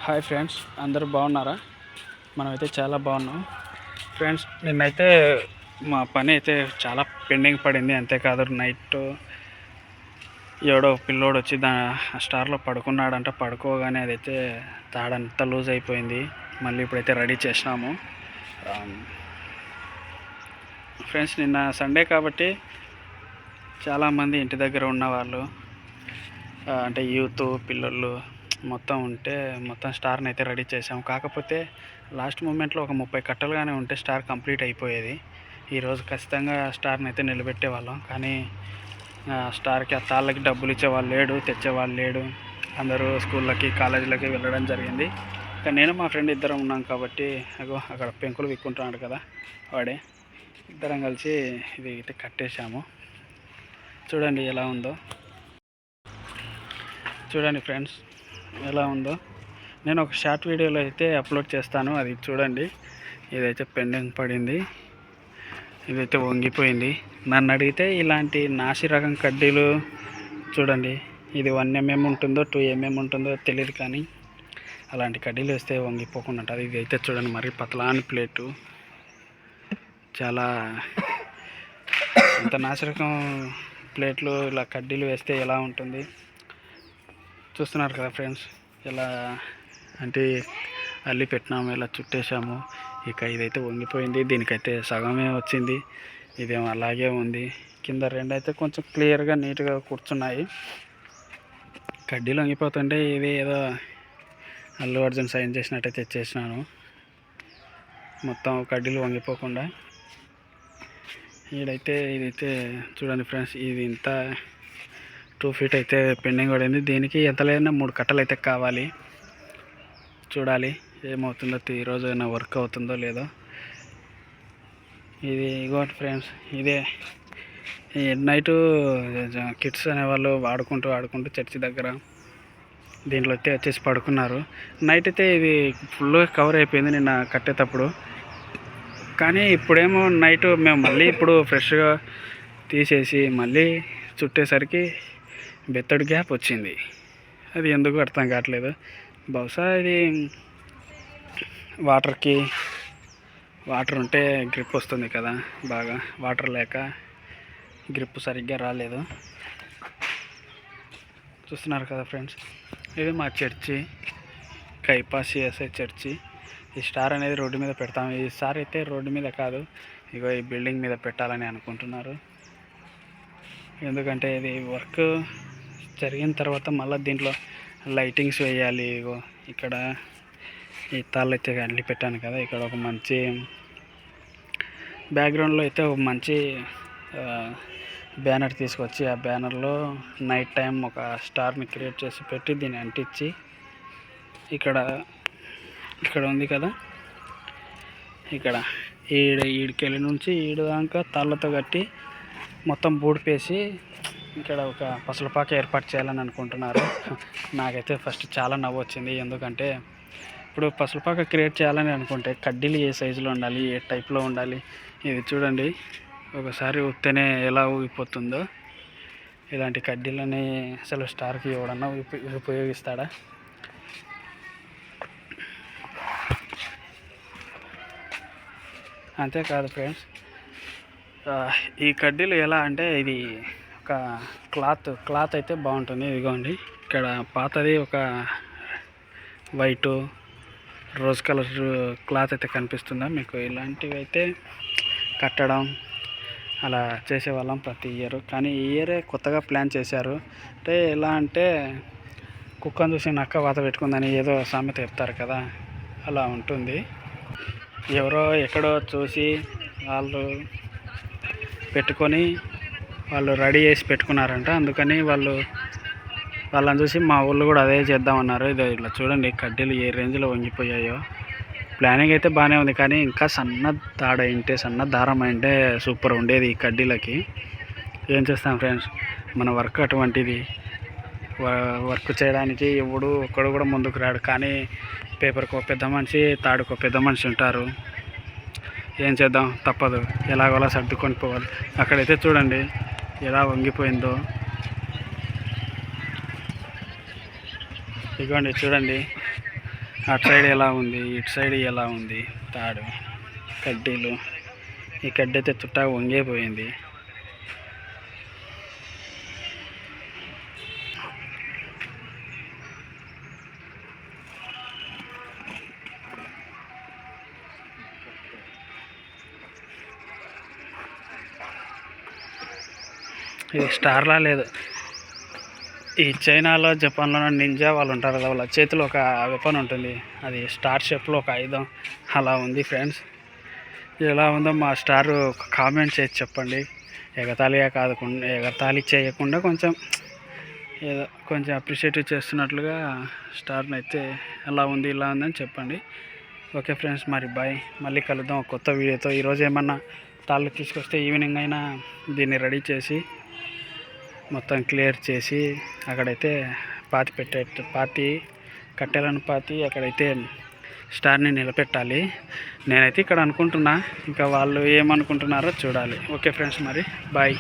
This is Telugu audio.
హాయ్ ఫ్రెండ్స్, అందరూ బాగున్నారా? మనమైతే చాలా బాగున్నాం ఫ్రెండ్స్. నిన్నైతే మా పని అయితే చాలా పెండింగ్ పడింది. అంతేకాదు నైట్ ఎవడో పిల్లోడు వచ్చి స్టార్లో పడుకున్నాడంట. పడుకోగానే అదైతే తాడంతా లూజ్ అయిపోయింది. మళ్ళీ ఇప్పుడైతే రెడీ చేసినాము ఫ్రెండ్స్. నిన్న సండే కాబట్టి చాలామంది ఇంటి దగ్గర ఉన్నవాళ్ళు, అంటే యూత్ పిల్లలు మొత్తం ఉంటే మొత్తం స్టార్ని అయితే రెడీ చేసాము. కాకపోతే లాస్ట్ మూమెంట్లో ఒక 30 కట్టలుగానే ఉంటే స్టార్ కంప్లీట్ అయిపోయేది. ఈరోజు ఖచ్చితంగా స్టార్ని అయితే నిలబెట్టేవాళ్ళం. కానీ స్టార్కి ఆ తాళ్ళకి డబ్బులు ఇచ్చేవాళ్ళు లేడు, తెచ్చేవాళ్ళు లేడు. అందరూ స్కూళ్ళకి కాలేజీలకి వెళ్ళడం జరిగింది. ఇక నేను మా ఫ్రెండ్ ఇద్దరం ఉన్నాం కాబట్టి అక్కడ పెంకులు విక్కుంటున్నాడు కదా వాడే, ఇద్దరం కలిసి ఇది అయితే కట్టేశాము. చూడండి ఎలా ఉందో, చూడండి ఫ్రెండ్స్ ఎలా ఉందో. నేను ఒక షార్ట్ వీడియోలో అయితే అప్లోడ్ చేస్తాను, అది చూడండి. ఇదైతే పెండింగ్ పడింది, ఇదైతే వంగిపోయింది. నన్ను అడిగితే ఇలాంటి నాసి రకం కడ్డీలు చూడండి, ఇది 1 mm ఉంటుందో 2 mm ఉంటుందో తెలియదు, కానీ అలాంటి కడ్డీలు వేస్తే వంగిపోకుండా ఉంటుంది. ఇది అయితే చూడండి, మరి పతలాని ప్లేటు, చాలా ఇంత నాసి రకం ప్లేట్లు ఇలా కడ్డీలు వేస్తే ఎలా ఉంటుంది చూస్తున్నారు కదా ఫ్రెండ్స్. ఎలా అంటే అల్లి పెట్టినాము, ఇలా చుట్టేసాము. ఇక ఇదైతే వంగిపోయింది, దీనికైతే సగమే వచ్చింది, ఇదేమో అలాగే ఉంది. కింద 2 అయితే కొంచెం క్లియర్గా నీట్గా కూర్చున్నాయి. కడ్డీలు వంగిపోతుంటే ఇది ఏదో అల్లు అర్జున్ సైన్ చేసినట్టయితే తెచ్చేసినాను, మొత్తం కడ్డీలు వంగిపోకుండా. ఇదైతే చూడండి ఫ్రెండ్స్, ఇది ఇంత 2 feet అయితే పెండింగ్ పడింది. దీనికి ఎంత లేదన్నా 3 కట్టలు అయితే కావాలి. చూడాలి ఏమవుతుందో, ఈరోజు ఏమైనా వర్క్ అవుతుందో లేదో. ఇది ఇగోటి ఫ్రెండ్స్, ఇదే నైటు కిడ్స్ అనేవాళ్ళు ఆడుకుంటూ చర్చి దగ్గర దీంట్లో అయితే వచ్చేసి పడుకున్నారు. నైట్ అయితే ఇది ఫుల్గా కవర్ అయిపోయింది నిన్న కట్టేటప్పుడు. కానీ ఇప్పుడేమో నైట్ మేము మళ్ళీ ఇప్పుడు ఫ్రెష్గా తీసేసి మళ్ళీ చుట్టేసరికి బెత్తడి గ్యాప్ వచ్చింది. అది ఎందుకు అర్థం కావట్లేదు. బహుశా ఇది వాటర్ ఉంటే గ్రిప్ వస్తుంది కదా బాగా, వాటర్ లేక గ్రిప్ సరిగ్గా రాలేదు. చూస్తున్నారు కదా ఫ్రెండ్స్, ఇది మా చర్చి, కైపా సిఎస్ఐ చర్చి. ఈ స్టార్ అనేది రోడ్డు మీద పెడతాము. ఈసారి అయితే రోడ్డు మీద కాదు, ఇగో ఈ బిల్డింగ్ మీద పెట్టాలని అనుకుంటున్నారు. ఎందుకంటే ఇది వర్క్ జరిగిన తర్వాత మళ్ళీ దీంట్లో లైటింగ్స్ వేయాలి. ఇగో ఇక్కడ ఈ తాళ్ళు అయితే అల్లి పెట్టాను కదా, ఇక్కడ ఒక మంచి బ్యాక్గ్రౌండ్లో అయితే ఒక మంచి బ్యానర్ తీసుకొచ్చి ఆ బ్యానర్లో నైట్ టైం ఒక స్టార్ని క్రియేట్ చేసి పెట్టి దీన్ని అంటించి ఇక్కడ ఉంది కదా, ఇక్కడ ఈడికెళ్ళి నుంచి ఈడు దాకా తాళ్ళతో కట్టి మొత్తం బూడిపేసి ఇక్కడ ఒక పసలపాక ఏర్పాటు చేయాలని అనుకుంటున్నారు. నాకైతే ఫస్ట్ చాలా నవ్వు వచ్చింది. ఎందుకంటే ఇప్పుడు పసలపాక క్రియేట్ చేయాలని అనుకుంటే కడ్డీలు ఏ సైజులో ఉండాలి, ఏ టైప్లో ఉండాలి. ఇది చూడండి, ఒకసారి ఉత్తనే ఎలా ఊగిపోతుందో. ఇలాంటి కడ్డీలని అసలు స్టార్కి ఎవడన్నా ఉపయోగిస్తాడా? అంతేకాదు ఫ్రెండ్స్, ఈ కడ్డీలు ఎలా అంటే ఇది ఒక క్లాత్ అయితే బాగుంటుంది. ఇదిగోండి, ఇక్కడ పాతది ఒక వైటు రోజ్ కలర్ క్లాత్ అయితే కనిపిస్తుందా మీకు? ఇలాంటివి అయితే కట్టడం అలా చేసేవాళ్ళం ప్రతి ఇయర్. కానీ ఈ ఇయరే కొత్తగా ప్లాన్ చేశారు. అంటే ఎలా అంటే కుక్కను చూసి నక్క వాత పెట్టుకుందని ఏదో సామెత చెప్తారు కదా, అలా ఉంటుంది. ఎవరో ఎక్కడో చూసి వాళ్ళు పెట్టుకొని వాళ్ళు రెడీ చేసి పెట్టుకున్నారంట. అందుకని వాళ్ళని చూసి మా ఊళ్ళో కూడా అదే చేద్దామన్నారు. ఇది ఇట్లా చూడండి, కడ్డీలు ఏ రేంజ్లో వంగిపోయాయో. ప్లానింగ్ అయితే బాగానే ఉంది, కానీ ఇంకా సన్న దారం అయింటే సూపర్ ఉండేది ఈ కడ్డీలకి. ఏం చేస్తాం ఫ్రెండ్స్, మన వర్క్ అటువంటిది. వర్క్ చేయడానికి ఒక్కడు కూడా ముందుకు రాడు. కానీ పేపర్కి ఒక పెద్ద మనిషి, తాడుకు ఒక పెద్ద మనిషి ఉంటారు. ఏం చేద్దాం, తప్పదు, ఎలాగోలా సర్దుకొని పోవాలి. అక్కడైతే చూడండి ఎలా వంగిపోయిందో. ఇదిగోండి చూడండి, అటు సైడ్ ఎలా ఉంది, ఇటు సైడ్ ఎలా ఉంది తాడు కడ్డీలు. ఈ కడ్డీ అయితే చుట్టా వంగిపోయింది. ఇది స్టార్లా లేదు. ఈ చైనాలో జపాన్లో నింజా వాళ్ళు ఉంటారు కదా, వాళ్ళ చేతిలో ఒక వెపన్ ఉంటుంది, అది స్టార్ షేప్లో ఒక ఆయుధం అలా ఉంది ఫ్రెండ్స్. ఎలా ఉందో మా స్టార్ కామెంట్ చేసి చెప్పండి. ఎగతాళి చేయకుండా కొంచెం ఏదో కొంచెం అప్రిషియేటివ్ చేస్తున్నట్లుగా స్టార్ని అయితే ఎలా ఉంది ఇలా ఉందని చెప్పండి. ఓకే ఫ్రెండ్స్, మరి బాయ్. మళ్ళీ కలుద్దాం ఒక కొత్త వీడియోతో. ఈరోజు ఏమన్నా తాళ్ళు తీసుకొస్తే ఈవినింగ్ అయినా దీన్ని రెడీ చేసి మొత్తం క్లియర్ చేసి అక్కడైతే కట్టెలను పాతి అక్కడైతే స్టార్ని నిలబెట్టాలి. నేనైతే ఇక్కడ అనుకుంటున్నా, ఇంకా వాళ్ళు ఏమనుకుంటున్నారో చూడాలి. ఓకే ఫ్రెండ్స్, మరి బాయ్.